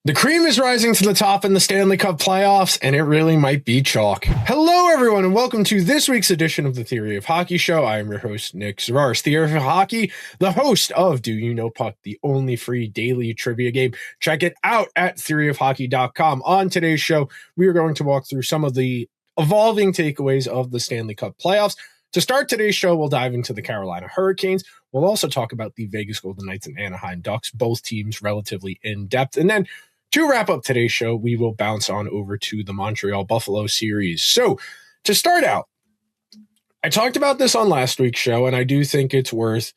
The cream is rising to the top in the Stanley Cup playoffs, and it really might be chalk. Hello, everyone, and welcome to this week's edition of the Theory of Hockey Show. I am your host, Nick Zararis, Theory of Hockey, the host of Do You Know Puck, the only free daily trivia game. Check it out at theoryofhockey.com. On today's show, we are going to walk through some of the evolving takeaways of the Stanley Cup playoffs. To start today's show, we'll dive into the Carolina Hurricanes. We'll also talk about the Vegas Golden Knights and Anaheim Ducks, both teams relatively in depth. And then to wrap up today's show, we will bounce on over to the Montreal Buffalo series. So to start out, I talked about this on last week's show, and I do think it's worth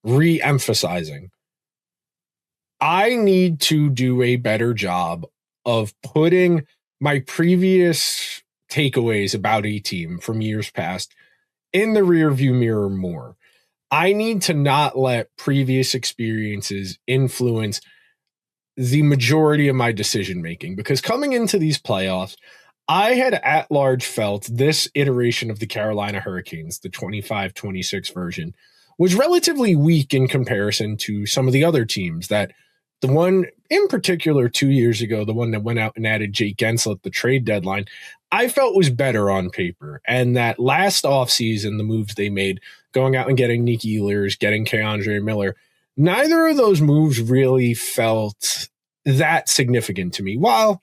re-emphasizing. I need to do a better job of putting my previous takeaways about a team from years past in the rearview mirror more. I need to not let previous experiences influence the majority of my decision making, because coming into these playoffs, I had at large felt this iteration of the Carolina Hurricanes, the 25-26 version, was relatively weak in comparison to some of the other teams. That the one in particular 2 years ago, the one that went out and added Jake Gensel at the trade deadline, I felt was better on paper. And that last offseason, the moves they made, going out and getting Nick Ehlers, getting K'Andre Miller, neither of those moves really felt that significant to me. While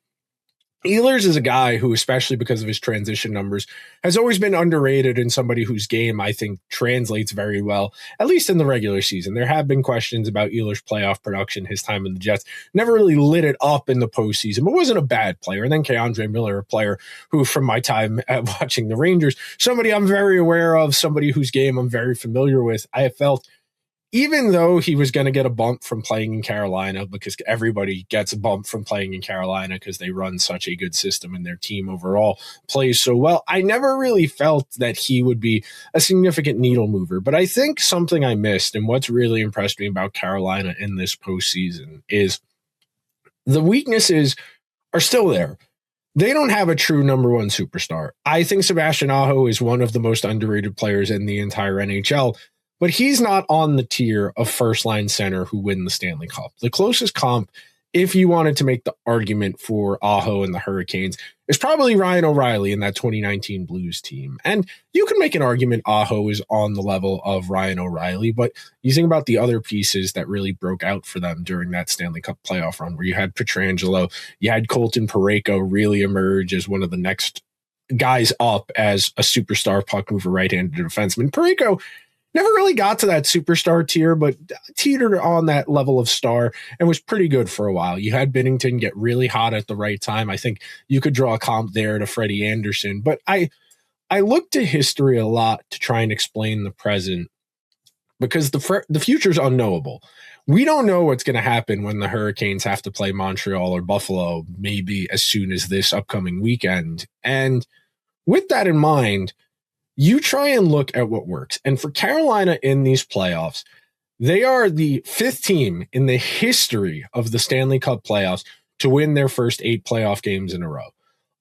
Ehlers is a guy who, especially because of his transition numbers, has always been underrated and somebody whose game I think translates very well, at least in the regular season. There have been questions about Ehlers' playoff production, his time in the Jets. Never really lit it up in the postseason, but wasn't a bad player. And then K'Andre Miller, a player who, from my time at watching the Rangers, somebody I'm very aware of, somebody whose game I'm very familiar with. I have felt, even though he was going to get a bump from playing in Carolina, because everybody gets a bump from playing in Carolina because they run such a good system and their team overall plays so well, I never really felt that he would be a significant needle mover. But I think something I missed, and what's really impressed me about Carolina in this postseason, is the weaknesses are still there. They don't have a true number one superstar. I think Sebastian Aho is one of the most underrated players in the entire NHL, but he's not on the tier of first-line center who win the Stanley Cup. The closest comp, if you wanted to make the argument for Aho and the Hurricanes, is probably Ryan O'Reilly in that 2019 Blues team. And you can make an argument Aho is on the level of Ryan O'Reilly, but you think about the other pieces that really broke out for them during that Stanley Cup playoff run, where you had Pietrangelo, you had Colton Parayko really emerge as one of the next guys up as a superstar puck mover right-handed defenseman. Parayko never really got to that superstar tier, but teetered on that level of star and was pretty good for a while. You had Binnington get really hot at the right time. I think you could draw a comp there to Freddie Anderson, but I look to history a lot to try and explain the present, because the future is unknowable. We don't know what's going to happen when the Hurricanes have to play Montreal or Buffalo, maybe as soon as this upcoming weekend. And with that in mind, you try and look at what works. And for Carolina in these playoffs, they are the fifth team in the history of the Stanley Cup playoffs to win their first 8 playoff games in a row.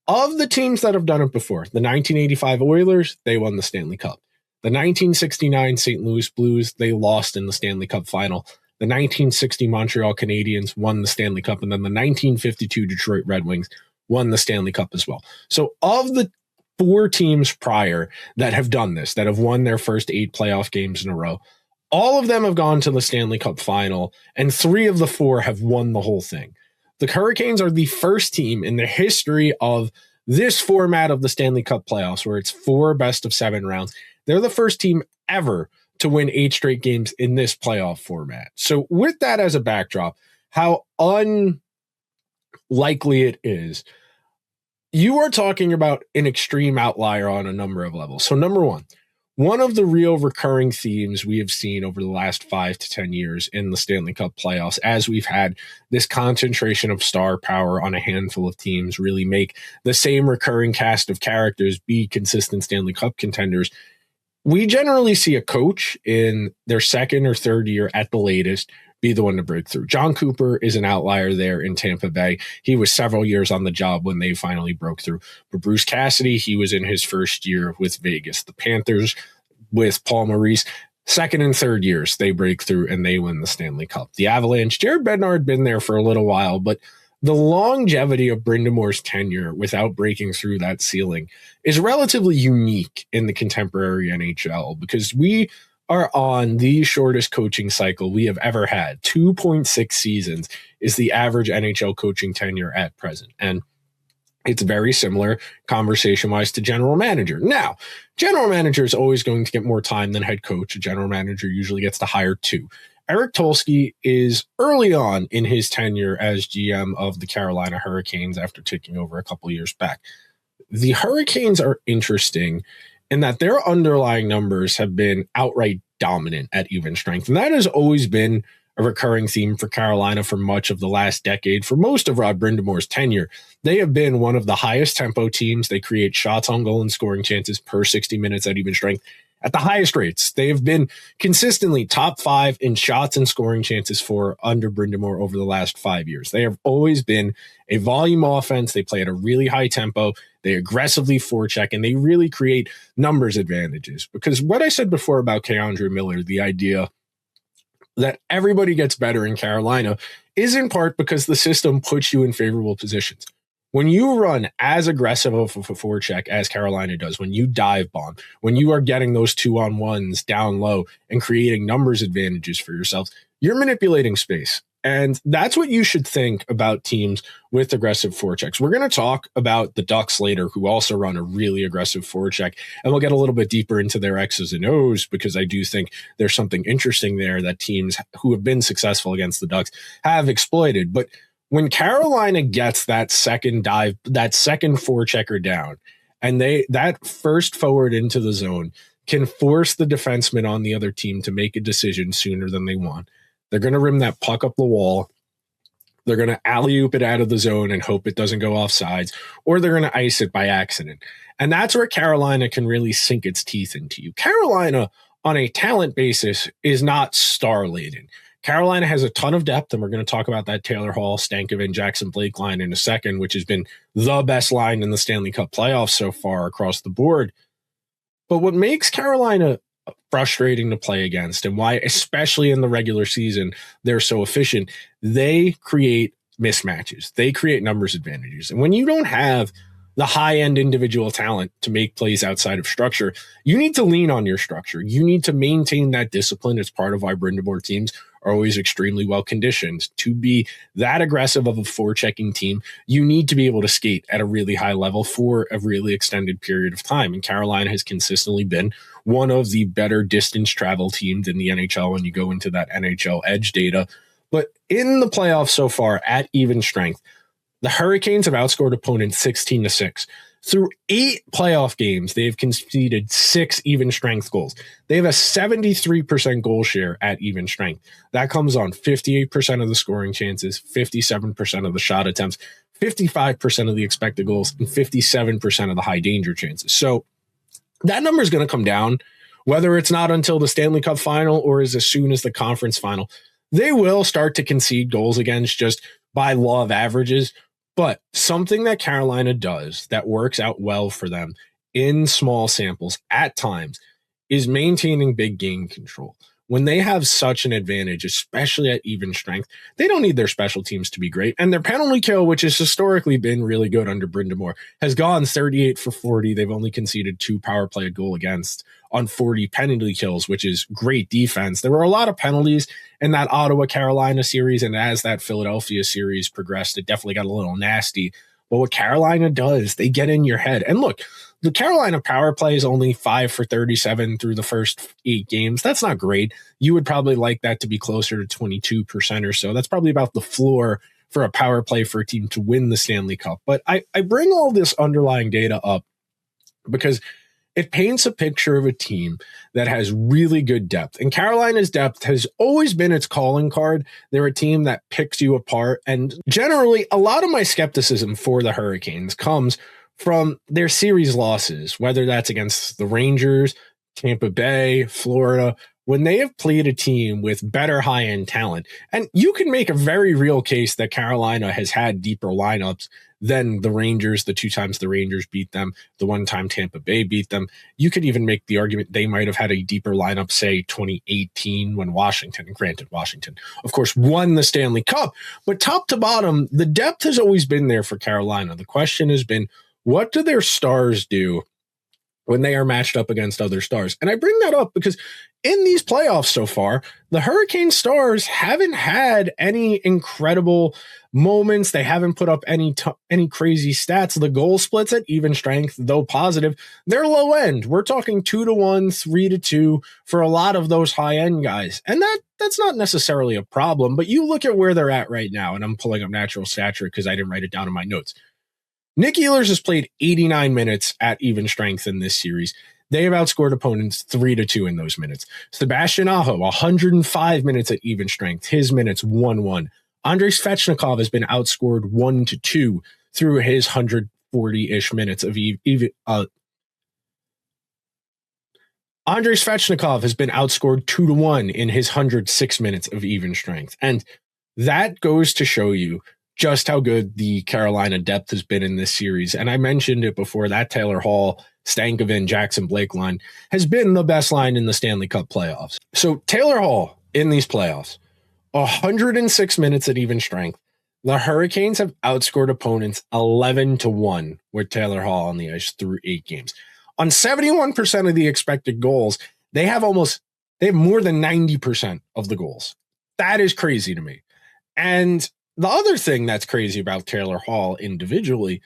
Of the teams that have done it before, the 1985 Oilers, they won the Stanley Cup. The 1969 St. Louis Blues, they lost in the Stanley Cup final. The 1960 Montreal Canadiens won the Stanley Cup. And then the 1952 Detroit Red Wings won the Stanley Cup as well. So of the 4 teams prior that have done this, that have won their first 8 playoff games in a row, all of them have gone to the Stanley Cup final, and 3 of the 4 have won the whole thing. The Hurricanes are the first team in the history of this format of the Stanley Cup playoffs, where it's 4 best of 7 rounds. They're the first team ever to win 8 straight games in this playoff format. So with that as a backdrop, how unlikely it is, you are talking about an extreme outlier on a number of levels. So number one of the real recurring themes we have seen over the last 5 to 10 years in the Stanley Cup playoffs, as we've had this concentration of star power on a handful of teams really make the same recurring cast of characters be consistent Stanley Cup contenders, we generally see a coach in their second or third year at the latest be the one to break through. John Cooper is an outlier there in Tampa Bay. He was several years on the job when they finally broke through. But Bruce Cassidy, he was in his first year with Vegas. The Panthers with Paul Maurice, second and third years, they break through and they win the Stanley Cup. The Avalanche, Jared Bednar had been there for a little while, but the longevity of Brindamore's tenure without breaking through that ceiling is relatively unique in the contemporary NHL because we are on the shortest coaching cycle we have ever had. 2.6 seasons is the average NHL coaching tenure at present. And it's very similar conversation-wise to general manager. Now, general manager is always going to get more time than head coach. A general manager usually gets to hire two. Eric Tulsky is early on in his tenure as GM of the Carolina Hurricanes after taking over a couple years back. The Hurricanes are interesting in that their underlying numbers have been outright dominant at even strength. And that has always been a recurring theme for Carolina for much of the last decade. For most of Rod Brindamore's tenure, they have been one of the highest tempo teams. They create shots on goal and scoring chances per 60 minutes at even strength at the highest rates. They have been consistently top 5 in shots and scoring chances for under Brindamore over the last 5 years. They have always been a volume offense. They play at a really high tempo. They aggressively forecheck, and they really create numbers advantages. Because what I said before about Keandre Miller, the idea that everybody gets better in Carolina is in part because the system puts you in favorable positions. When you run as aggressive of a forecheck as Carolina does, when you dive bomb, when you are getting those 2-on-1s down low and creating numbers advantages for yourselves, you're manipulating space. And that's what you should think about teams with aggressive forechecks. We're going to talk about the Ducks later, who also run a really aggressive forecheck, and we'll get a little bit deeper into their X's and O's because I do think there's something interesting there that teams who have been successful against the Ducks have exploited. But when Carolina gets that second dive, that second forechecker down, and that first forward into the zone can force the defenseman on the other team to make a decision sooner than they want. They're going to rim that puck up the wall. They're going to alley-oop it out of the zone and hope it doesn't go offsides, or they're going to ice it by accident. And that's where Carolina can really sink its teeth into you. Carolina, on a talent basis, is not star-laden. Carolina has a ton of depth, and we're going to talk about that Taylor Hall, Stankoven, Jackson Blake line in a second, which has been the best line in the Stanley Cup playoffs so far across the board. But what makes Carolina frustrating to play against, and why, especially in the regular season, they're so efficient, they create mismatches. They create numbers advantages. And when you don't have the high-end individual talent to make plays outside of structure, you need to lean on your structure. You need to maintain that discipline. It's part of why Brindamore teams are always extremely well conditioned. To be that aggressive of a forechecking team, you need to be able to skate at a really high level for a really extended period of time. And Carolina has consistently been one of the better distance travel teams in the NHL when you go into that NHL edge data. But in the playoffs so far at even strength, the Hurricanes have outscored opponents 16-6. Through 8 playoff games, they've conceded 6 even strength goals. They have a 73% goal share at even strength. That comes on 58% of the scoring chances, 57% of the shot attempts, 55% of the expected goals, and 57% of the high danger chances. So that number is going to come down, whether it's not until the Stanley Cup final or as soon as the conference final. They will start to concede goals against just by law of averages. But something that Carolina does that works out well for them in small samples at times is maintaining big game control. When they have such an advantage, especially at even strength, they don't need their special teams to be great. And their penalty kill, which has historically been really good under Brindamore, has gone 38 for 40. They've only conceded 2 power play goal against on 40 penalty kills, which is great defense. There were a lot of penalties in that Ottawa-Carolina series, and as that Philadelphia series progressed, it definitely got a little nasty. But what Carolina does, they get in your head. And look, the Carolina power play is only 5 for 37 through the first 8 games. That's not great. You would probably like that to be closer to 22% or so. That's probably about the floor for a power play for a team to win the Stanley Cup. But I bring all this underlying data up because it paints a picture of a team that has really good depth. And Carolina's depth has always been its calling card. They're a team that picks you apart. And generally, a lot of my skepticism for the Hurricanes comes from their series losses, whether that's against the Rangers, Tampa Bay, Florida, when they have played a team with better high-end talent, and you can make a very real case that Carolina has had deeper lineups than the Rangers, the 2 times the Rangers beat them, the 1 time Tampa Bay beat them. You could even make the argument they might have had a deeper lineup, say 2018 when Washington, and granted Washington, of course, won the Stanley Cup, but top to bottom, the depth has always been there for Carolina. The question has been, what do their stars do when they are matched up against other stars? And I bring that up because in these playoffs so far, the Hurricane stars haven't had any incredible moments. They haven't put up any crazy stats. The goal splits at even strength, though positive, they're low end. We're talking 2-1, 3-2 for a lot of those high end guys. And that's not necessarily a problem, but you look at where they're at right now, and I'm pulling up natural stature because I didn't write it down in my notes. Nick Ehlers has played 89 minutes at even strength in this series. They have outscored opponents 3-2 in those minutes. Sebastian Aho, 105 minutes at even strength. His minutes 1-1. Andrei Svechnikov has been outscored 1-2 through his 140-ish minutes of Andrei Svechnikov has been outscored 2-1 in his 106 minutes of even strength. And that goes to show you just how good the Carolina depth has been in this series. And I mentioned it before, that Taylor Hall, Stankoven, Jackson Blake line has been the best line in the Stanley Cup playoffs. So Taylor Hall in these playoffs, 106 minutes at even strength. The Hurricanes have outscored opponents 11-1 with Taylor Hall on the ice through 8 games. On 71% of the expected goals, they have more than 90% of the goals. That is crazy to me. And the other thing that's crazy about Taylor Hall individually,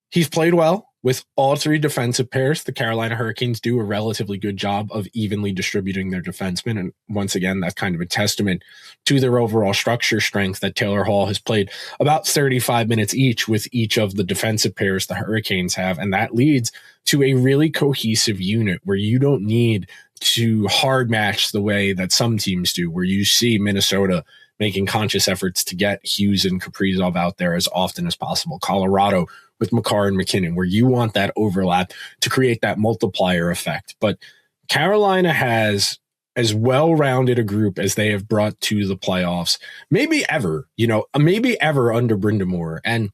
he's played well with all 3 defensive pairs. The Carolina Hurricanes do a relatively good job of evenly distributing their defensemen. And once again, that's kind of a testament to their overall structure strength that Taylor Hall has played about 35 minutes each with each of the defensive pairs the Hurricanes have. And that leads to a really cohesive unit where you don't need to hard match the way that some teams do, where you see Minnesota making conscious efforts to get Hughes and Kaprizov out there as often as possible. Colorado with Makar and McKinnon, where you want that overlap to create that multiplier effect. But Carolina has as well-rounded a group as they have brought to the playoffs, maybe ever under Brind'Amour. And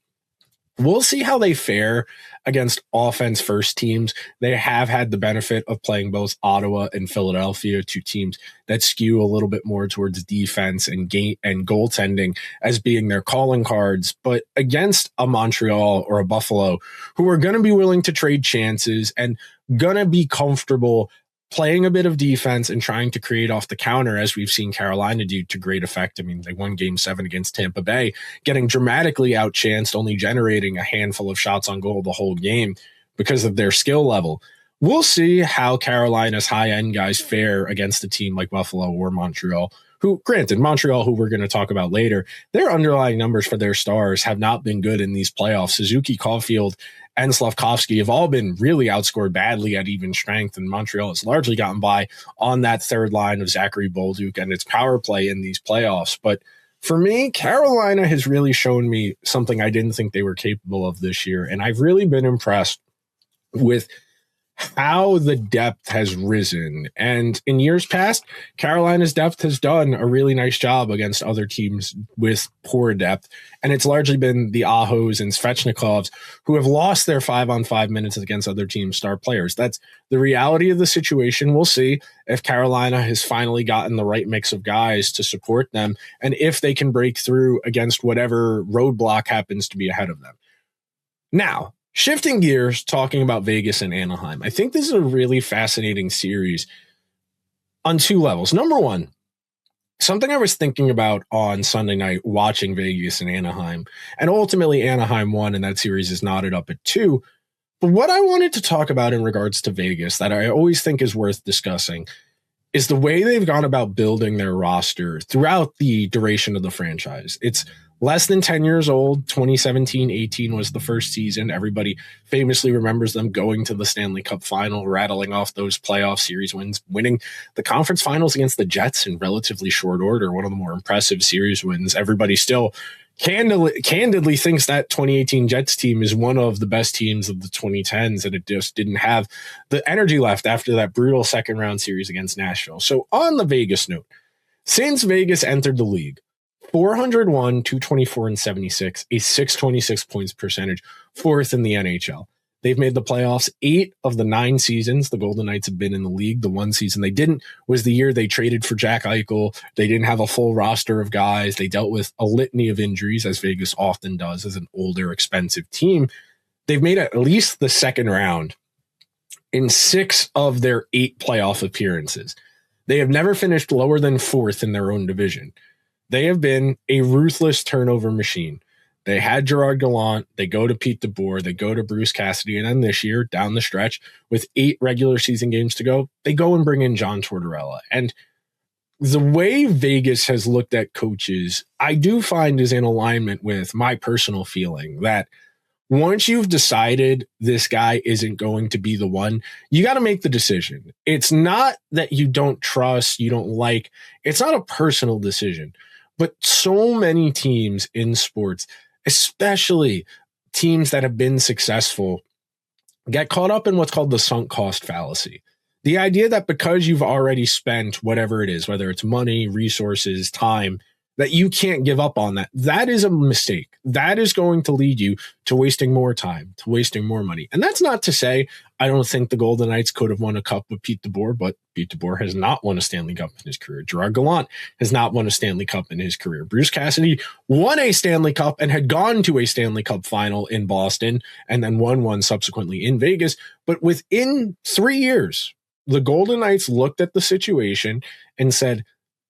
we'll see how they fare against offense first teams. They have had the benefit of playing both Ottawa and Philadelphia, 2 teams that skew a little bit more towards defense and goaltending as being their calling cards. But against a Montreal or a Buffalo, who are going to be willing to trade chances and going to be comfortable playing a bit of defense and trying to create off the counter, as we've seen Carolina do to great effect. I mean, they won Game 7 against Tampa Bay, getting dramatically outchanced, only generating a handful of shots on goal the whole game because of their skill level. We'll see how Carolina's high-end guys fare against a team like Buffalo or Montreal, who, granted, Montreal, who we're going to talk about later, their underlying numbers for their stars have not been good in these playoffs. Suzuki, Caufield, and Slafkovsky have all been really outscored badly at even strength, and Montreal has largely gotten by on that third line of Zachary Bolduc and its power play in these playoffs. But for me, Carolina has really shown me something I didn't think they were capable of this year, and I've really been impressed with how the depth has risen. And in years past, Carolina's depth has done a really nice job against other teams with poor depth. And it's largely been the Ahos and Svechnikovs who have lost their 5-on-5 minutes against other teams' star players. That's the reality of the situation. We'll see if Carolina has finally gotten the right mix of guys to support them and if they can break through against whatever roadblock happens to be ahead of them. Now, shifting gears, talking about Vegas and Anaheim, I think this is a really fascinating series on 2 levels. Number one, something I was thinking about on Sunday night watching Vegas and Anaheim, and ultimately Anaheim won and that series is knotted up at 2. But what I wanted to talk about in regards to Vegas that I always think is worth discussing is the way they've gone about building their roster throughout the duration of the franchise. It's less than 10 years old. 2017-18 was the first season. Everybody famously remembers them going to the Stanley Cup final, rattling off those playoff series wins, winning the conference finals against the Jets in relatively short order, one of the more impressive series wins. Everybody still candidly thinks that 2018 Jets team is one of the best teams of the 2010s, and it just didn't have the energy left after that brutal second round series against Nashville. So on the Vegas note, since Vegas entered the league, 401, 224, and 76, a 626 points percentage, fourth in the NHL. They've made the playoffs 8 of the 9 seasons the Golden Knights have been in the league. The one season they didn't was the year they traded for Jack Eichel. They didn't have a full roster of guys. They dealt with a litany of injuries, as Vegas often does as an older, expensive team. They've made at least the second round in 6 of their 8 playoff appearances. They have never finished lower than 4th in their own division. They have been a ruthless turnover machine. They had Gerard Gallant. They go to Pete DeBoer. They go to Bruce Cassidy. And then this year, down the stretch, with 8 regular season games to go, they go and bring in John Tortorella. And the way Vegas has looked at coaches, I do find is in alignment with my personal feeling that once you've decided this guy isn't going to be the one, you got to make the decision. It's not that you don't trust, you don't like. It's not a personal decision. But so many teams in sports, especially teams that have been successful, get caught up in what's called the sunk cost fallacy. The idea that because you've already spent whatever it is, whether it's money, resources, time, that you can't give up on that. That is a mistake. That is going to lead you to wasting more time, to wasting more money. And that's not to say I don't think the Golden Knights could have won a cup with Pete DeBoer, but Pete DeBoer has not won a Stanley Cup in his career. Gerard Gallant has not won a Stanley Cup in his career. Bruce Cassidy won a Stanley Cup and had gone to a Stanley Cup final in Boston and then won one subsequently in Vegas. But within 3 years, the Golden Knights looked at the situation and said,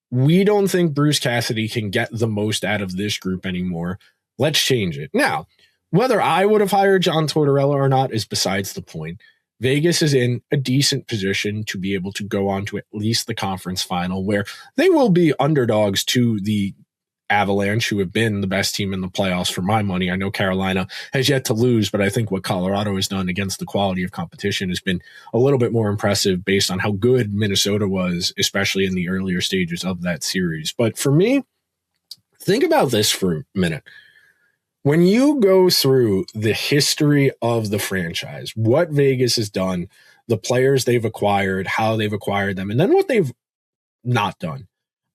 we don't think Bruce Cassidy can get the most out of this group anymore. Let's change it. Now, whether I would have hired John Tortorella or not is besides the point. Vegas is in a decent position to be able to go on to at least the conference final, where they will be underdogs to the Avalanche, who have been the best team in the playoffs for my money. I know Carolina has yet to lose, but I think what Colorado has done against the quality of competition has been a little bit more impressive based on how good Minnesota was, especially in the earlier stages of that series. But for me, think about this for a minute. When you go through the history of the franchise, what Vegas has done, the players they've acquired, how they've acquired them, and then what they've not done,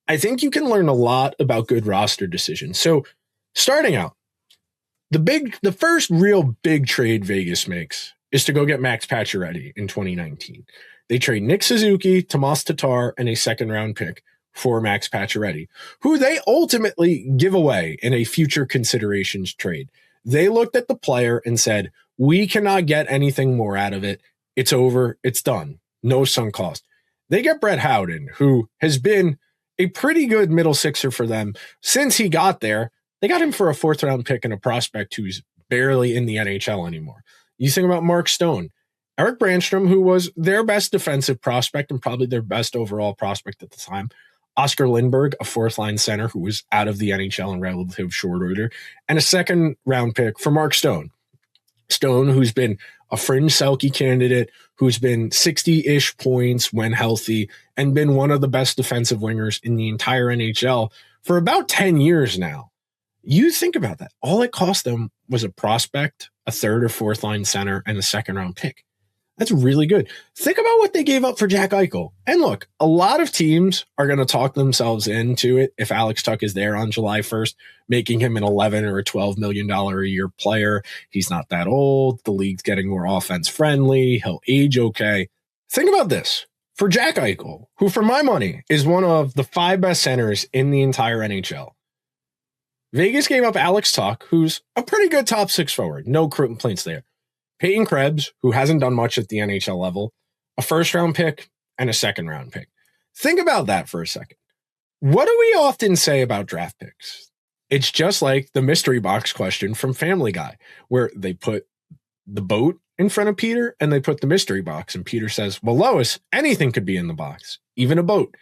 I think you can learn a lot about good roster decisions. So starting out, the first real big trade Vegas makes is to go get Max Pacioretty in 2019. They trade Nick Suzuki, Tomas Tatar, and a second-round pick for Max Pacioretty, who they ultimately give away in a future considerations trade. They looked at the player and said, we cannot get anything more out of it. It's over. It's done. No sunk cost. They get Brett Howden, who has been a pretty good middle sixer for them since he got there. They got him for a 4th-round pick and a prospect who's barely in the NHL anymore. You think about Mark Stone, Eric Brandstrom, who was their best defensive prospect and probably their best overall prospect at the time, Oscar Lindbergh, a 4th-line center who was out of the NHL in relative short order, and a 2nd-round pick for Mark Stone. Stone, who's been a fringe Selke candidate, who's been 60-ish points when healthy, and been one of the best defensive wingers in the entire NHL for about 10 years now. You think about that. All it cost them was a prospect, a 3rd or 4th-line center, and a 2nd-round pick. That's really good. Think about what they gave up for Jack Eichel. And look, a lot of teams are going to talk themselves into it if Alex Tuch is there on July 1st, making him an $11 or $12 million a year player. He's not that old. The league's getting more offense friendly. He'll age okay. Think about this. For Jack Eichel, who for my money is one of the 5 best centers in the entire NHL, Vegas gave up Alex Tuch, who's a pretty good top 6 forward. No complaints there. Peyton Krebs, who hasn't done much at the NHL level, a 1st-round pick, and a 2nd-round pick. Think about that for a second. What do we often say about draft picks? It's just like the mystery box question from Family Guy, where they put the boat in front of Peter and they put the mystery box, and Peter says, well, Lois, anything could be in the box, even a boat.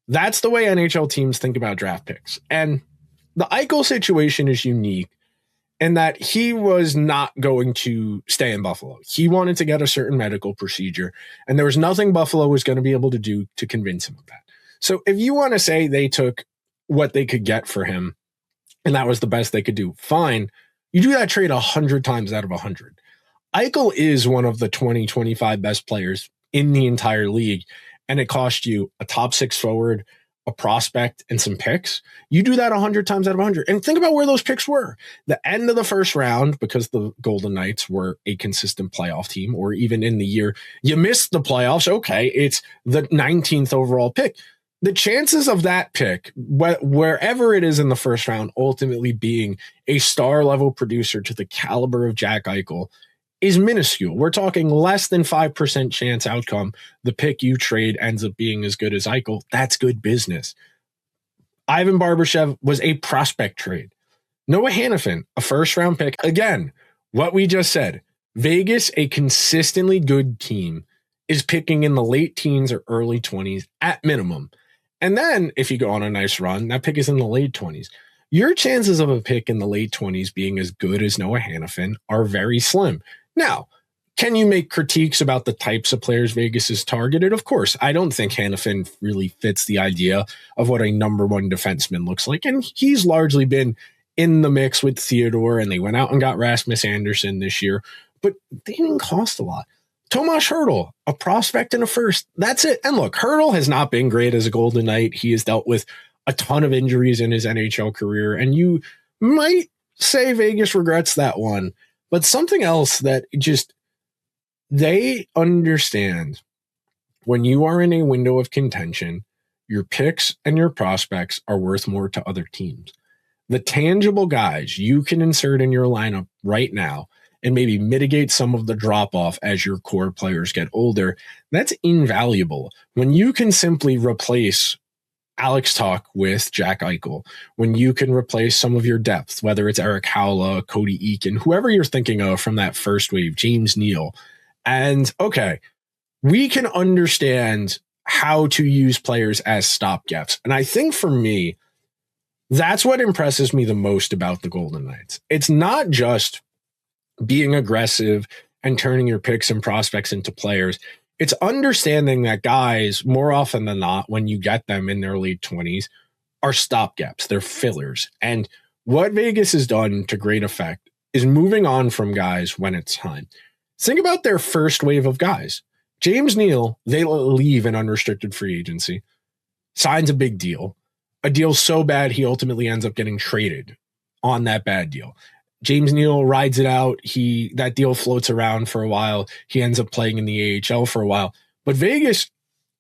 That's the way NHL teams think about draft picks. And the Eichel situation is unique and that he was not going to stay in Buffalo. He wanted to get a certain medical procedure, and there was nothing Buffalo was going to be able to do to convince him of that. So if you want to say they took what they could get for him, and that was the best they could do. Fine. You do that trade 100 times out of 100. Eichel is one of the 20-25 best players in the entire league, and it cost you a top 6 forward, a prospect, and some picks. You do that 100 times out of 100. And think about where those picks were. The end of the first round, because the Golden Knights were a consistent playoff team, or even in the year you missed the playoffs, okay, it's the 19th overall pick. The chances of that pick, wherever it is in the first round, ultimately being a star-level producer to the caliber of Jack Eichel is minuscule. We're talking less than 5% chance outcome. The pick you trade ends up being as good as Eichel. That's good business. Ivan Barbashev was a prospect trade. Noah Hanifin, a first-round pick. Again, what we just said, Vegas, a consistently good team, is picking in the late teens or early 20s at minimum. And then if you go on a nice run, that pick is in the late 20s. Your chances of a pick in the late 20s being as good as Noah Hanifin are very slim. Now, can you make critiques about the types of players Vegas is targeted? Of course. I don't think Hanifin really fits the idea of what a number one defenseman looks like. And he's largely been in the mix with Theodore, and they went out and got Rasmus Anderson this year, but they didn't cost a lot. Tomas Hertl, a prospect and a first. That's it. And look, Hertl has not been great as a Golden Knight. He has dealt with a ton of injuries in his NHL career, and you might say Vegas regrets that one. But something else that just, they understand when you are in a window of contention, your picks and your prospects are worth more to other teams. The tangible guys you can insert in your lineup right now and maybe mitigate some of the drop-off as your core players get older, that's invaluable. When you can simply replace Alex Tuch with Jack Eichel, when you can replace some of your depth, whether it's Eric Howla, Cody Eakin, whoever you're thinking of from that first wave, James Neal, and okay, we can understand how to use players as stopgaps. And I think for me, that's what impresses me the most about the Golden Knights. It's not just being aggressive and turning your picks and prospects into players. It's understanding that guys, more often than not, when you get them in their late 20s, are stopgaps. They're fillers. And what Vegas has done to great effect is moving on from guys when it's time. Think about their first wave of guys. James Neal, they leave in unrestricted free agency, signs a big deal, a deal so bad he ultimately ends up getting traded on that bad deal. James Neal rides it out. That deal floats around for a while. He ends up playing in the AHL for a while. But Vegas,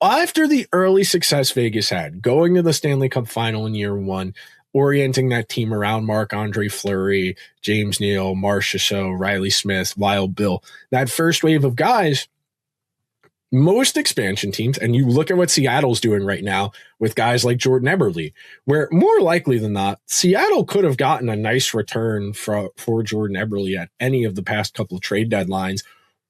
after the early success Vegas had, going to the Stanley Cup final in year one, orienting that team around Marc-Andre Fleury, James Neal, Marcia Show, Riley Smith, Wild Bill, that first wave of guys, most expansion teams, and you look at what Seattle's doing right now with guys like Jordan Eberle, where more likely than not, Seattle could have gotten a nice return for Jordan Eberle at any of the past couple of trade deadlines,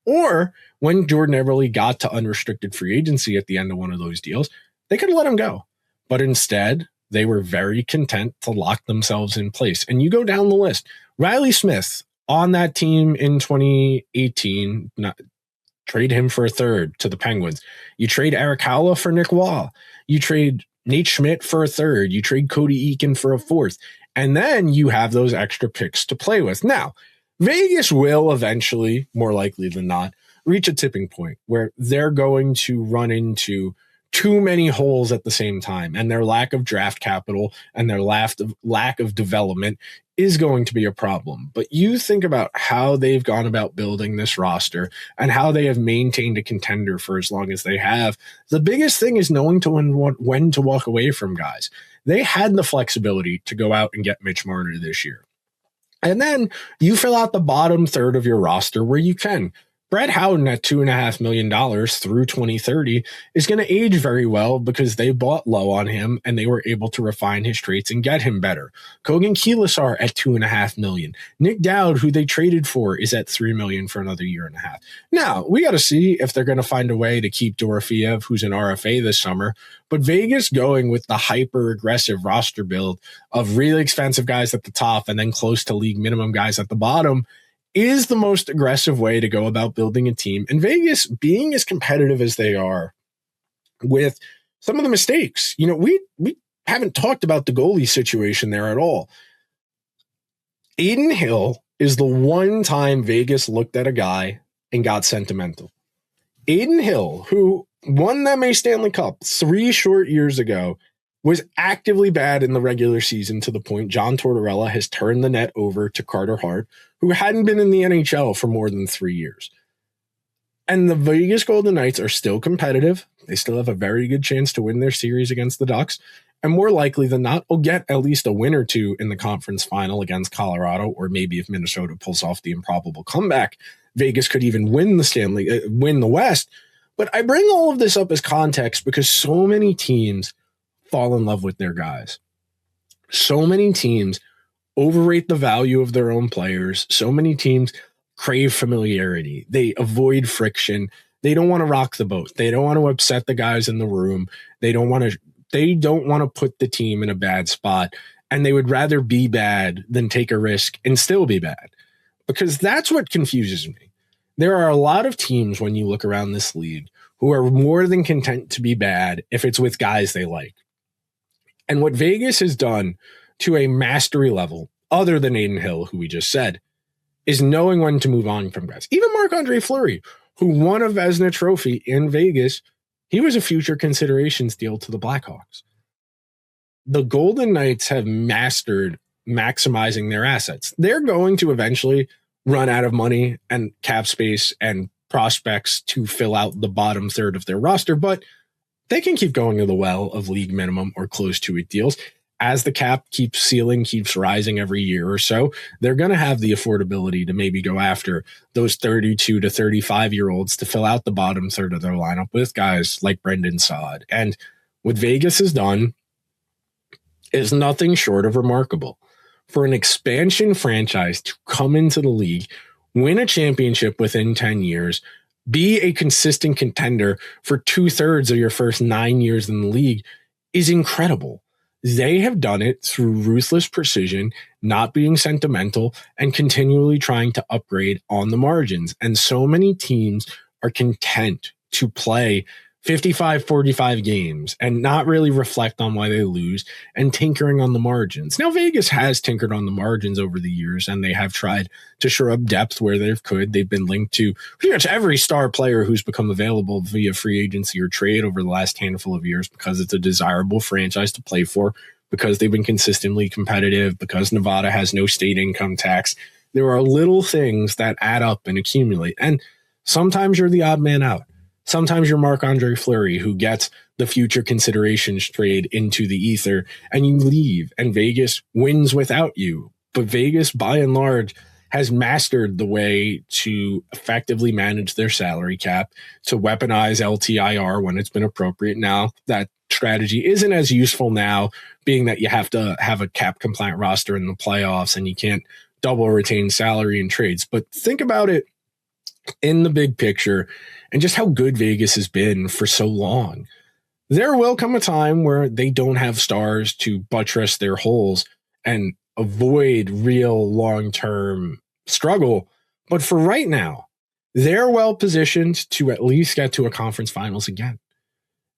or when Jordan Eberle got to unrestricted free agency at the end of one of those deals, they could have let him go. But instead, they were very content to lock themselves in place. And you go down the list. Riley Smith on that team in 2018, trade him for a third to the Penguins. You trade Eric Howla for Nick Waugh. You trade Nate Schmidt for a third. You trade Cody Eakin for a fourth. And then you have those extra picks to play with. Now, Vegas will eventually, more likely than not, reach a tipping point where they're going to run into too many holes at the same time, and their lack of draft capital and their lack of development is going to be a problem. But you think about how they've gone about building this roster and how they have maintained a contender for as long as they have. The biggest thing is knowing when to walk away from guys. They had the flexibility to go out and get Mitch Marner this year. And then you fill out the bottom third of your roster where you can. Brett Howden at $2.5 million through 2030 is going to age very well because they bought low on him and they were able to refine his traits and get him better. Kogan Keelisar at $2.5 million. Nick Dowd, who they traded for, is at $3 million for another year and a half. Now, we got to see if they're going to find a way to keep Dorofeyev, who's an RFA this summer. But Vegas going with the hyper-aggressive roster build of really expensive guys at the top and then close to league minimum guys at the bottom is the most aggressive way to go about building a team. And Vegas, being as competitive as they are with some of the mistakes, we haven't talked about the goalie situation there at all. Adin Hill is the one time Vegas looked at a guy and got sentimental. Adin Hill, who won them a Stanley Cup 3 short years ago, was actively bad in the regular season to the point John Tortorella has turned the net over to Carter Hart, who hadn't been in the NHL for more than 3 years. And the Vegas Golden Knights are still competitive. They still have a very good chance to win their series against the Ducks. And more likely than not, will get at least a win or two in the conference final against Colorado, or maybe if Minnesota pulls off the improbable comeback, Vegas could even win the West. But I bring all of this up as context because so many teams fall in love with their guys. So many teams overrate the value of their own players. So many teams crave familiarity. They avoid friction. They don't want to rock the boat. They don't want to upset the guys in the room. They don't want to put the team in a bad spot. And they would rather be bad than take a risk and still be bad. Because that's what confuses me. There are a lot of teams when you look around this league who are more than content to be bad if it's with guys they like. And what Vegas has done to a mastery level, other than Adin Hill, who we just said, is knowing when to move on from guys. Even Marc-Andre Fleury, who won a Vezina trophy in Vegas, he was a future considerations deal to the Blackhawks. The Golden Knights have mastered maximizing their assets. They're going to eventually run out of money and cap space and prospects to fill out the bottom third of their roster, but they can keep going to the well of league minimum or close to it deals. As the cap keeps rising every year or so, they're going to have the affordability to maybe go after those 32 to 35-year-olds to fill out the bottom third of their lineup with guys like Brendan Saad. And what Vegas has done is nothing short of remarkable. For an expansion franchise to come into the league, win a championship within 10 years, be a consistent contender for 2/3 of your first 9 years in the league is incredible. They have done it through ruthless precision, not being sentimental, and continually trying to upgrade on the margins. And so many teams are content to play 55-45 games and not really reflect on why they lose and tinkering on the margins. Now, Vegas has tinkered on the margins over the years, and they have tried to shore up depth where they could. They've been linked to pretty much every star player who's become available via free agency or trade over the last handful of years because it's a desirable franchise to play for, because they've been consistently competitive, because Nevada has no state income tax. There are little things that add up and accumulate, and sometimes you're the odd man out. Sometimes you're Marc-Andre Fleury, who gets the future considerations trade into the ether, and you leave, and Vegas wins without you. But Vegas, by and large, has mastered the way to effectively manage their salary cap, to weaponize LTIR when it's been appropriate. Now, that strategy isn't as useful now, being that you have to have a cap-compliant roster in the playoffs, and you can't double retain salary in trades. But think about it in the big picture and just how good Vegas has been for so long. There will come a time where they don't have stars to buttress their holes and avoid real long-term struggle. But for right now, they're well positioned to at least get to a conference finals again.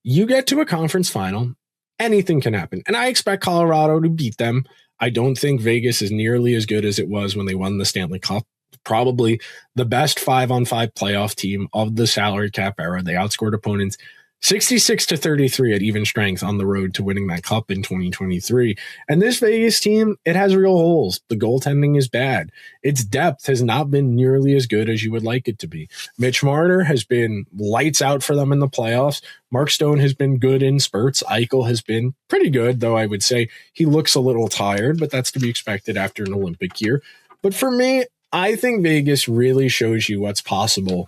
You get to a conference final, anything can happen. And I expect Colorado to beat them. I don't think Vegas is nearly as good as it was when they won the Stanley Cup. Probably the best 5-on-5 playoff team of the salary cap era. They outscored opponents 66-33 at even strength on the road to winning that cup in 2023. And this Vegas team, it has real holes. The goaltending is bad. Its depth has not been nearly as good as you would like it to be. Mitch Marner has been lights out for them in the playoffs. Mark Stone has been good in spurts. Eichel has been pretty good, though I would say he looks a little tired, but that's to be expected after an Olympic year. But for me, I think Vegas really shows you what's possible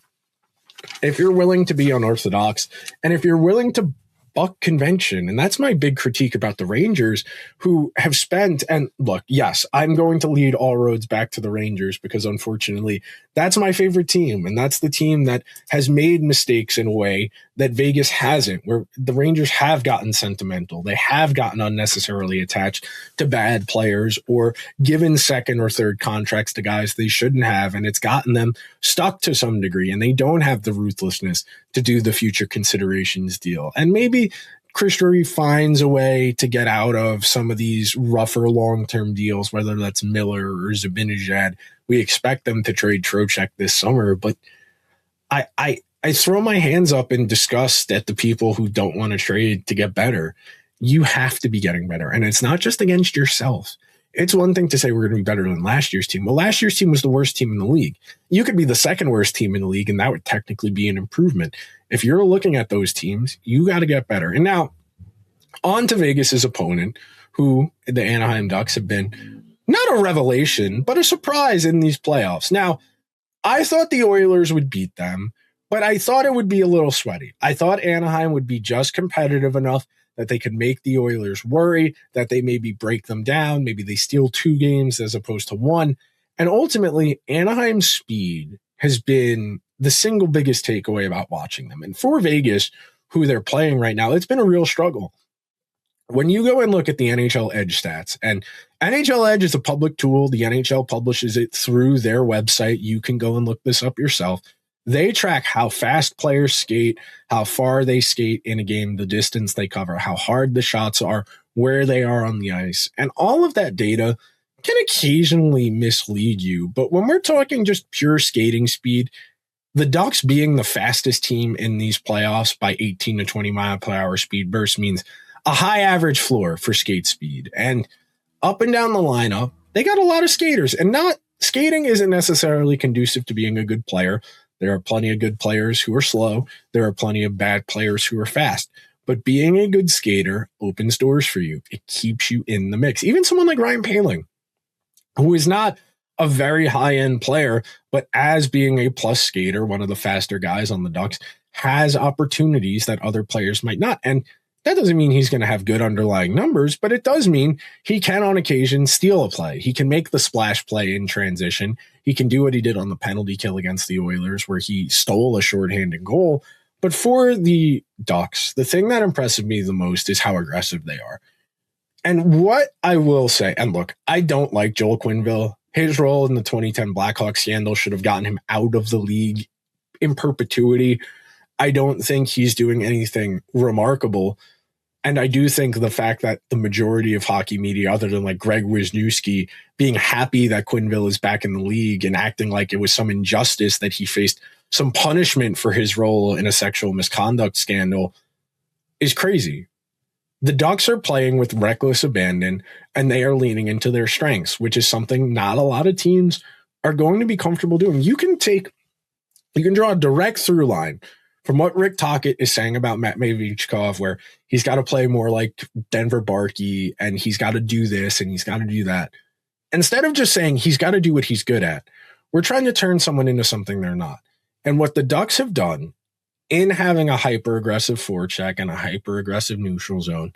if you're willing to be unorthodox and if you're willing to buck convention. And that's my big critique about the Rangers, who have spent, and look, yes, I'm going to lead all roads back to the Rangers because unfortunately that's my favorite team. And that's the team that has made mistakes in a way that Vegas hasn't, where the Rangers have gotten sentimental. They have gotten unnecessarily attached to bad players or given second or third contracts to guys they shouldn't have. And it's gotten them stuck to some degree, and they don't have the ruthlessness to do the future considerations deal. And maybe Chris Drury finds a way to get out of some of these rougher long-term deals, whether that's Miller or Zibanejad. We expect them to trade Trocheck this summer, but I throw my hands up in disgust at the people who don't want to trade to get better. You have to be getting better. And it's not just against yourself. It's one thing to say we're going to be better than last year's team. Well, last year's team was the worst team in the league. You could be the second worst team in the league, and that would technically be an improvement. If you're looking at those teams, you got to get better. And now, on to Vegas's opponent, who the Anaheim Ducks have been not a revelation, but a surprise in these playoffs. Now, I thought the Oilers would beat them, but I thought it would be a little sweaty. I thought Anaheim would be just competitive enough that they could make the Oilers worry, that they maybe break them down, maybe they steal 2 games as opposed to 1. And ultimately, Anaheim's speed has been the single biggest takeaway about watching them. And for Vegas, who they're playing right now, it's been a real struggle. When you go and look at the NHL Edge stats, and NHL Edge is a public tool, the NHL publishes it through their website. You can go and look this up yourself. They track how fast players skate, how far they skate in a game, the distance they cover, how hard the shots are, where they are on the ice. And all of that data can occasionally mislead you. But when we're talking just pure skating speed, the Ducks being the fastest team in these playoffs by 18 to 20 mile per hour speed burst means a high average floor for skate speed. And up and down the lineup, they got a lot of skaters. And not skating isn't necessarily conducive to being a good player. There are plenty of good players who are slow. There are plenty of bad players who are fast. But being a good skater opens doors for you. It keeps you in the mix. Even someone like Ryan Poehling, who is not a very high-end player, but as being a plus skater, one of the faster guys on the Ducks, has opportunities that other players might not. And that doesn't mean he's going to have good underlying numbers, but it does mean he can on occasion steal a play. He can make the splash play in transition. He can do what he did on the penalty kill against the Oilers, where he stole a shorthanded goal. But for the Ducks, the thing that impresses me the most is how aggressive they are. And what I will say, and look, I don't like Joel Quenneville. His role in the 2010 Blackhawks scandal should have gotten him out of the league in perpetuity. I don't think he's doing anything remarkable. And I do think the fact that the majority of hockey media, other than like Greg Wisniewski, being happy that Quenneville is back in the league and acting like it was some injustice that he faced some punishment for his role in a sexual misconduct scandal is crazy. The Ducks are playing with reckless abandon, and they are leaning into their strengths, which is something not a lot of teams are going to be comfortable doing. You can draw a direct through line from what Rick Tocchet is saying about Matt Mavichkov, where he's got to play more like Denver Barkey, and he's got to do this, and he's got to do that. Instead of just saying he's got to do what he's good at, we're trying to turn someone into something they're not. And what the Ducks have done in having a hyper-aggressive forecheck and a hyper-aggressive neutral zone,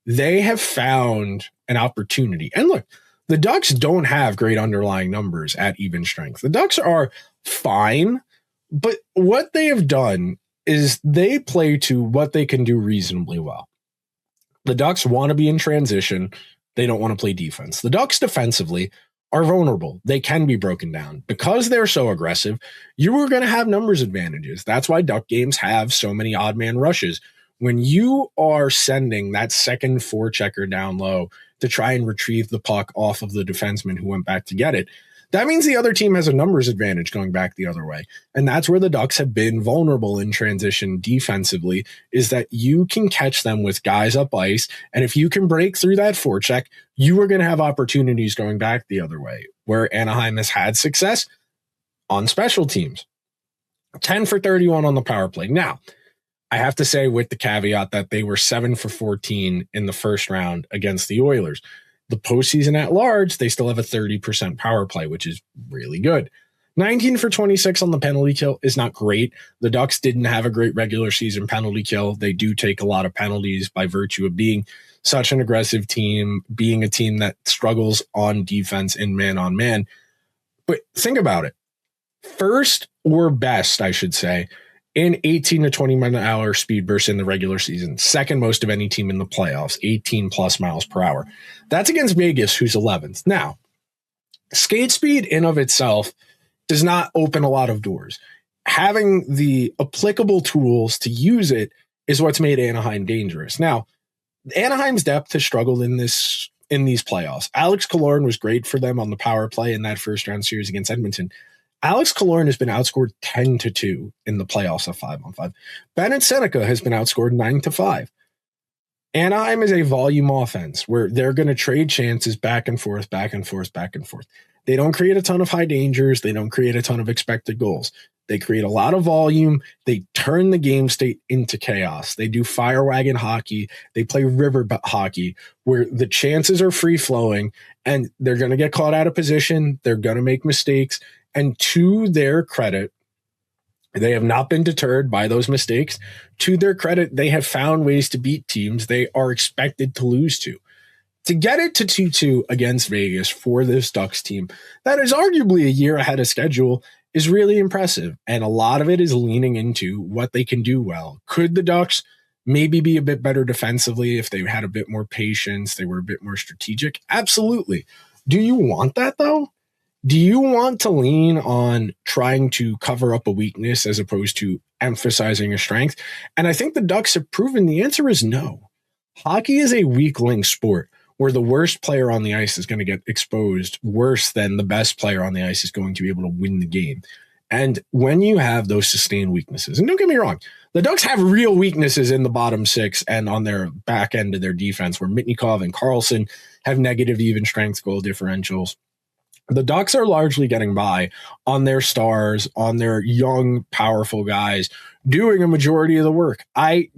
they have found an opportunity. And look, the Ducks don't have great underlying numbers at even strength. The Ducks are fine, but what they have done is they play to what they can do reasonably well. The Ducks want to be in transition. They don't want to play defense. The Ducks defensively are vulnerable. They can be broken down. Because they're so aggressive, you are going to have numbers advantages. That's why Duck games have so many odd man rushes. When you are sending that second forechecker down low to try and retrieve the puck off of the defenseman who went back to get it, that means the other team has a numbers advantage going back the other way. And that's where the Ducks have been vulnerable in transition defensively, is that you can catch them with guys up ice. And if you can break through that forecheck, you are going to have opportunities going back the other way, where Anaheim has had success on special teams. 10 for 31 on the power play. Now, I have to say, with the caveat that they were 7 for 14 in the first round against the Oilers. The postseason at large, they still have a 30% power play, which is really good. 19 for 26 on the penalty kill is not great. The Ducks didn't have a great regular season penalty kill. They do take a lot of penalties by virtue of being such an aggressive team, being a team that struggles on defense and man on man. But think about it. First or best, I should say, in 18 to 20 mile an hour speed bursts in the regular season. Second most of any team in the playoffs, 18 plus miles per hour. That's against Vegas, who's 11th. Now, skate speed in of itself does not open a lot of doors. Having the applicable tools to use it is what's made Anaheim dangerous. Now, Anaheim's depth has struggled in these playoffs. Alex Killorn was great for them on the power play in that first round series against Edmonton. Alex Killorn has been outscored 10-2 in the playoffs of 5-on-5. Bennett Seneca has been outscored 9-5. Anaheim is a volume offense where they're going to trade chances back and forth, back and forth, back and forth. They don't create a ton of high dangers. They don't create a ton of expected goals. They create a lot of volume. They turn the game state into chaos. They do fire wagon hockey. They play river hockey where the chances are free flowing and they're going to get caught out of position. They're going to make mistakes. And to their credit, they have not been deterred by those mistakes. To their credit, they have found ways to beat teams they are expected to lose to. To get it to 2-2 against Vegas for this Ducks team that is arguably a year ahead of schedule is really impressive. And a lot of it is leaning into what they can do well. Could the Ducks maybe be a bit better defensively if they had a bit more patience, they were a bit more strategic? Absolutely. Do you want that though? Do you want to lean on trying to cover up a weakness as opposed to emphasizing a strength? And I think the Ducks have proven the answer is no. Hockey is a weak link sport where the worst player on the ice is going to get exposed worse than the best player on the ice is going to be able to win the game. And when you have those sustained weaknesses, and don't get me wrong, the Ducks have real weaknesses in the bottom six and on their back end of their defense where Mitnikov and Carlson have negative even strength goal differentials. The Ducks are largely getting by on their stars, on their young, powerful guys doing a majority of the work. I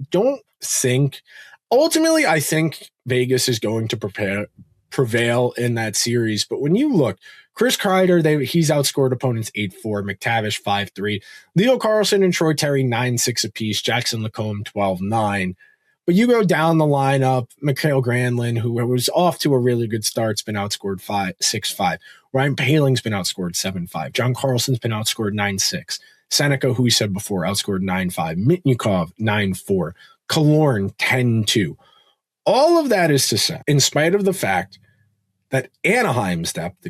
think Vegas is going to prevail in that series. But when you look, Chris Kreider, he's outscored opponents 8-4, McTavish 5-3, Leo Carlson and Troy Terry 9-6 apiece, Jackson Lacombe 12-9. But you go down the lineup, Mikael Granlund, who was off to a really good start, has been outscored 6-5. Ryan Paling's been outscored 7-5. John Carlson's been outscored 9-6. Seneca, who we said before, outscored 9-5. Mitnikov 9-4. Killorn 10-2. All of that is to say, in spite of the fact that Anaheim's depth,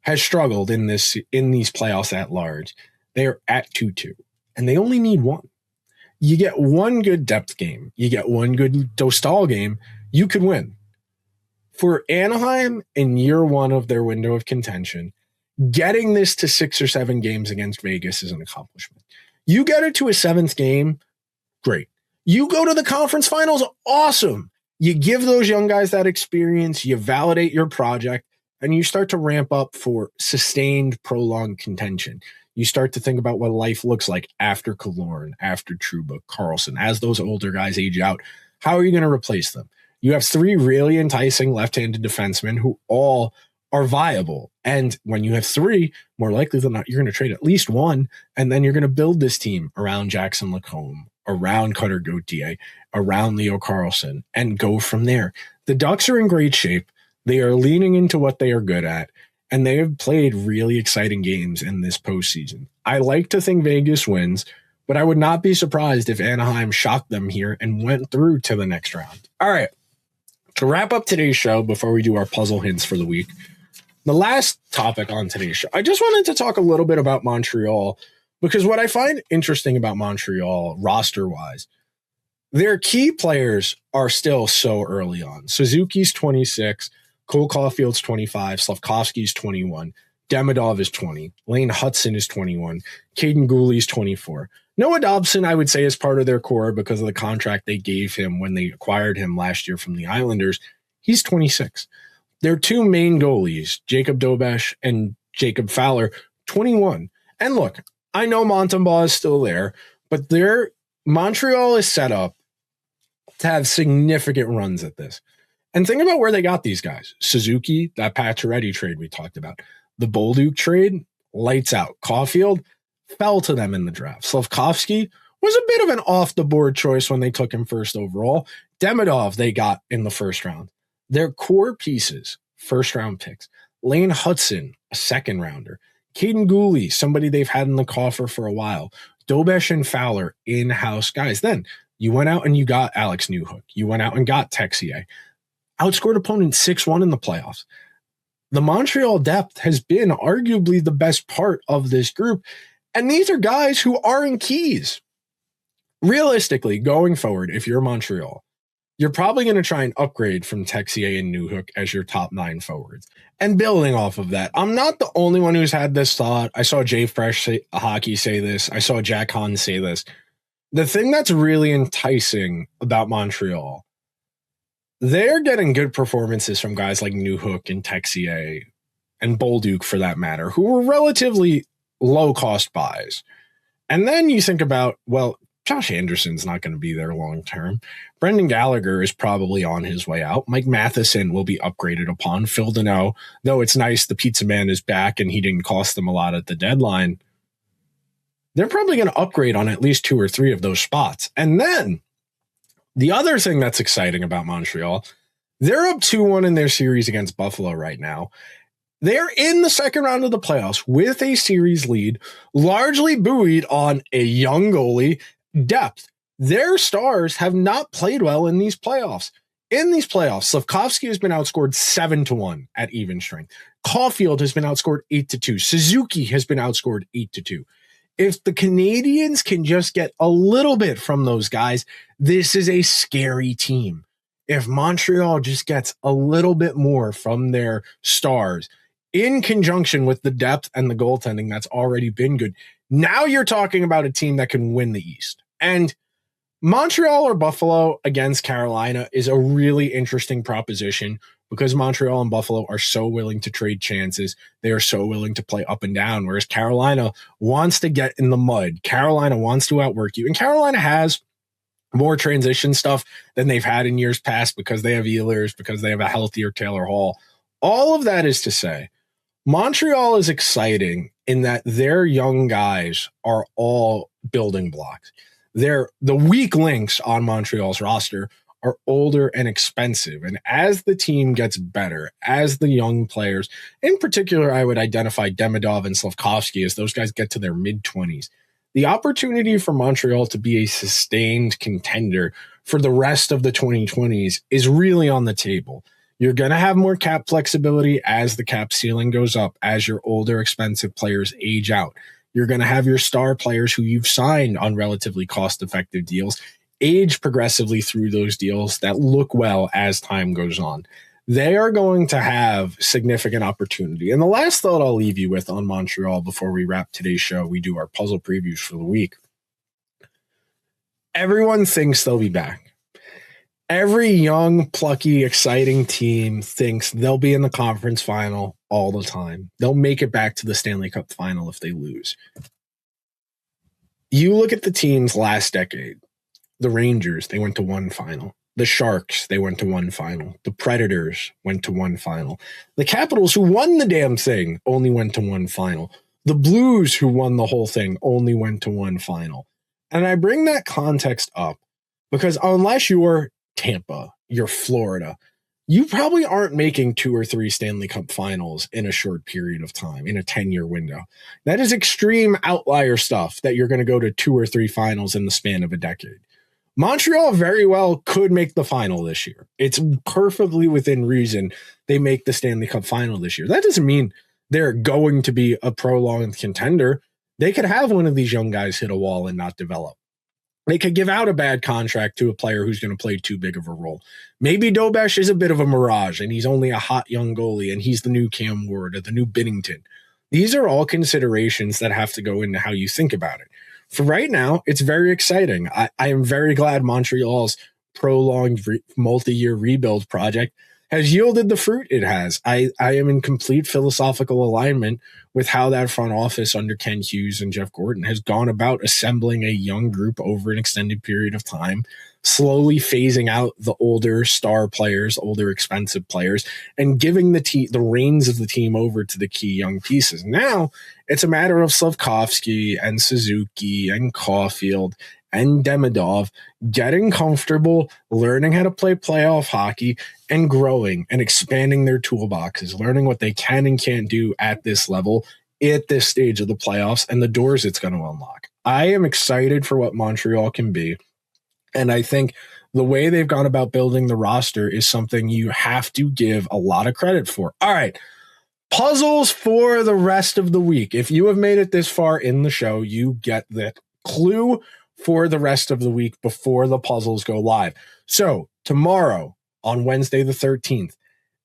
has struggled in these playoffs at large, they are at 2-2, and they only need one. You get one good depth game, you get one good Dostal game, you could win. For Anaheim, in year one of their window of contention, getting this to 6 or 7 games against Vegas is an accomplishment. You get it to a 7th game, great. You go to the conference finals, awesome. You give those young guys that experience, you validate your project, and you start to ramp up for sustained, prolonged contention. You start to think about what life looks like after Killorn, after Trouba, Carlson, as those older guys age out. How are you going to replace them? You have 3 really enticing left-handed defensemen who all are viable. And when you have 3, more likely than not, you're going to trade at least one, and then you're going to build this team around Jackson Lacombe, around Cutter Gauthier, around Leo Carlson, and go from there. The Ducks are in great shape. They are leaning into what they are good at, and they have played really exciting games in this postseason. I like to think Vegas wins, but I would not be surprised if Anaheim shocked them here and went through to the next round. All right. To wrap up today's show, before we do our puzzle hints for the week, the last topic on today's show, I just wanted to talk a little bit about Montreal, because what I find interesting about Montreal roster-wise, their key players are still so early on. Suzuki's 26, Cole Caufield's 25, Slafkovsky's 21, Demidov is 20, Lane Hudson is 21, Caden Gooley's 24. Noah Dobson, I would say, is part of their core because of the contract they gave him when they acquired him last year from the Islanders. He's 26. Their 2 main goalies, Jacob Dobesh and Jacob Fowler, 21. And look, I know Montembaugh is still there, but Montreal is set up to have significant runs at this. And think about where they got these guys. Suzuki, that Pacioretty trade we talked about. The Bolduc trade, lights out. Caufield fell to them in the draft. Slafkovsky was a bit of an off-the-board choice when they took him first overall. Demidov they got in the first round. Their core pieces, first-round picks. Lane Hudson, a second-rounder. Caden Gooley, somebody they've had in the coffer for a while. Dobesh and Fowler, in-house guys. Then you went out and you got Alex Newhook. You went out and got Texier. Outscored opponents 6-1 in the playoffs. The Montreal depth has been arguably the best part of this group. And these are guys who aren't keys. realistically, going forward, if you're Montreal, you're probably going to try and upgrade from Texier and Newhook as your top 9 forwards. And building off of that, I'm not the only one who's had this thought. I saw Jay Fresh Hockey say this. I saw Jack Hahn say this. The thing that's really enticing about Montreal, they're getting good performances from guys like Newhook and Texier and Bolduc, for that matter, who were relatively low-cost buys. And then you think about, well, Josh Anderson's not going to be there long term. Brendan Gallagher is probably on his way out. Mike Matheson will be upgraded upon. Phil Deneau, though it's nice the pizza man is back and he didn't cost them a lot at the deadline, they're probably going to upgrade on at least 2 or 3 of those spots. And then the other thing that's exciting about Montreal, they're up 2-1 in their series against Buffalo right now. They're in the second round of the playoffs with a series lead, largely buoyed on a young goalie, depth. Their stars have not played well in these playoffs. In these playoffs, Slafkovsky has been outscored 7-1 at even strength. Caufield has been outscored 8-2. Suzuki has been outscored 8-2. If the Canadians can just get a little bit from those guys, this is a scary team. If Montreal just gets a little bit more from their stars, in conjunction with the depth and the goaltending that's already been good, now you're talking about a team that can win the East. And Montreal or Buffalo against Carolina is a really interesting proposition because Montreal and Buffalo are so willing to trade chances. They are so willing to play up and down, whereas Carolina wants to get in the mud. Carolina wants to outwork you. And Carolina has more transition stuff than they've had in years past because they have Ehlers, because they have a healthier Taylor Hall. All of that is to say, Montreal is exciting in that their young guys are all building blocks. The weak links on Montreal's roster are older and expensive. And as the team gets better, as the young players, in particular, I would identify Demidov and Slafkovsky as those guys get to their mid-20s. The opportunity for Montreal to be a sustained contender for the rest of the 2020s is really on the table. You're going to have more cap flexibility as the cap ceiling goes up, as your older, expensive players age out. You're going to have your star players who you've signed on relatively cost-effective deals age progressively through those deals that look well as time goes on. They are going to have significant opportunity. And the last thought I'll leave you with on Montreal before we wrap today's show, we do our puzzle previews for the week. Everyone thinks they'll be back. Every young, plucky, exciting team thinks they'll be in the conference final all the time. They'll make it back to the Stanley Cup final if they lose. You look at the teams last decade. The Rangers, they went to one final. The Sharks, they went to one final. The Predators went to one final. The Capitals, who won the damn thing, only went to one final. The Blues, who won the whole thing, only went to one final. And I bring that context up because unless you're Tampa, you're Florida, you probably aren't making 2 or 3 Stanley Cup finals in a short period of time, in a 10-year window. That is extreme outlier stuff that you're going to go to 2 or 3 finals in the span of a decade. Montreal very well could make the final this year. It's perfectly within reason they make the Stanley Cup final this year. That doesn't mean they're going to be a prolonged contender. They could have one of these young guys hit a wall and not develop. They could give out a bad contract to a player who's going to play too big of a role. Maybe Dobesh is a bit of a mirage and he's only a hot young goalie and he's the new Cam Ward or the new Binnington. These are all considerations that have to go into how you think about it. For right now, it's very exciting. I am very glad Montreal's prolonged multi-year rebuild project has yielded the fruit it has. I am in complete philosophical alignment with how that front office under Ken Hughes and Jeff Gordon has gone about assembling a young group over an extended period of time, slowly phasing out the older star players, older expensive players, and giving the reins of the team over to the key young pieces. Now it's a matter of Slafkovsky and Suzuki and Caufield and Demidov getting comfortable, learning how to play playoff hockey, and growing and expanding their toolboxes, learning what they can and can't do at this level, at this stage of the playoffs, and the doors it's going to unlock. I am excited for what Montreal can be, and I think the way they've gone about building the roster is something you have to give a lot of credit for. All right, puzzles for the rest of the week. If you have made it this far in the show, you get the clue for the rest of the week before the puzzles go live. So tomorrow, on Wednesday the 13th,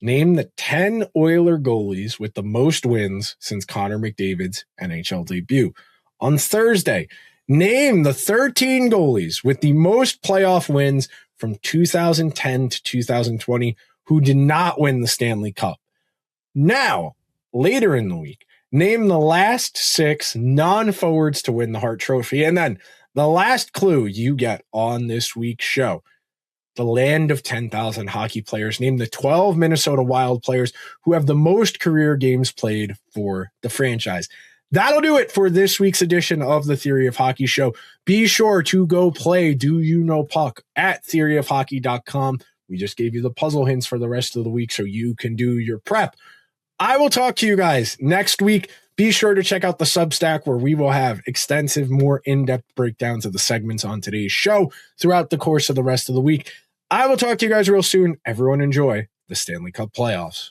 name the 10 Oiler goalies with the most wins since Connor McDavid's NHL debut. On Thursday, name the 13 goalies with the most playoff wins from 2010 to 2020 who did not win the Stanley Cup. Now, later in the week, name the last 6 non-forwards to win the Hart Trophy. And then the last clue you get on this week's show, the land of 10,000 hockey players. Name the 12 Minnesota Wild players who have the most career games played for the franchise. That'll do it for this week's edition of the Theory of Hockey show. Be sure to go play Do You Know Puck at theoryofhockey.com. We just gave you the puzzle hints for the rest of the week so you can do your prep. I will talk to you guys next week. Be sure to check out the Substack where we will have extensive, more in-depth breakdowns of the segments on today's show throughout the course of the rest of the week. I will talk to you guys real soon. Everyone enjoy the Stanley Cup playoffs.